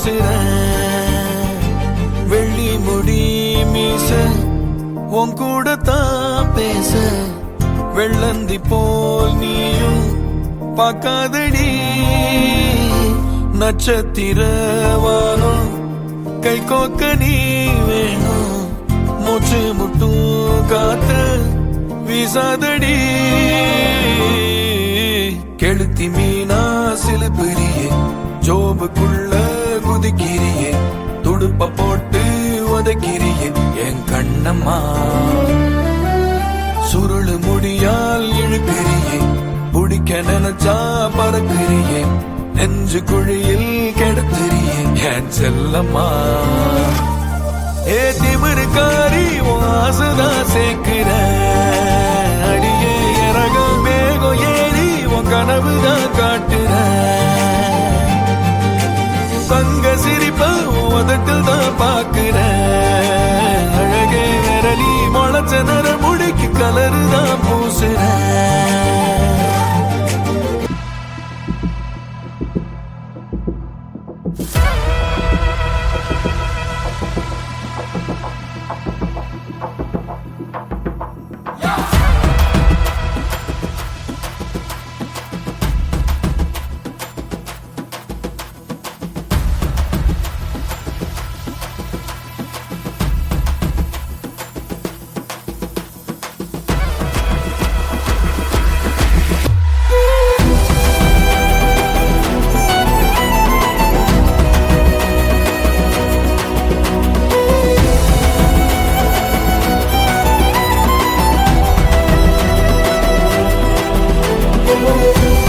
பூசுற வெள்ளி முடி மீச உன் கூட தான் பேச வெள்ளந்தி போல் நீயும் பார்க்காதடி நட்சத்திரவானம் கை கோக்க நீ வேணும் மூச்சு முட்டும் காத்த வீசாதடி கெளுத்தி மீனா சிலுப்பிரியே ஜோபுக்குள்ள குதிக்கிறியே துடுப்ப போட்டு உதைக்கிறியே என் கண்ணம்மா சுருளு முடியால் இழுக்கிறியே பிடிக்க நினைச்சா பறக்கிறியே நெஞ்சு குழியில் கெடுத்திரியே என் செல்லம்மா ஏ திமிருக்காரி வாசதா சேர்க்கிற அடியே இறகம் வேகம் ஏறி உன் கனவுதான் காட்டுற தங்க சிரிப்ப உதட்டில் தான் பாக்குற அழகே விரலி முளைச்ச நர முடிக்கு கலரு தான் பூசுற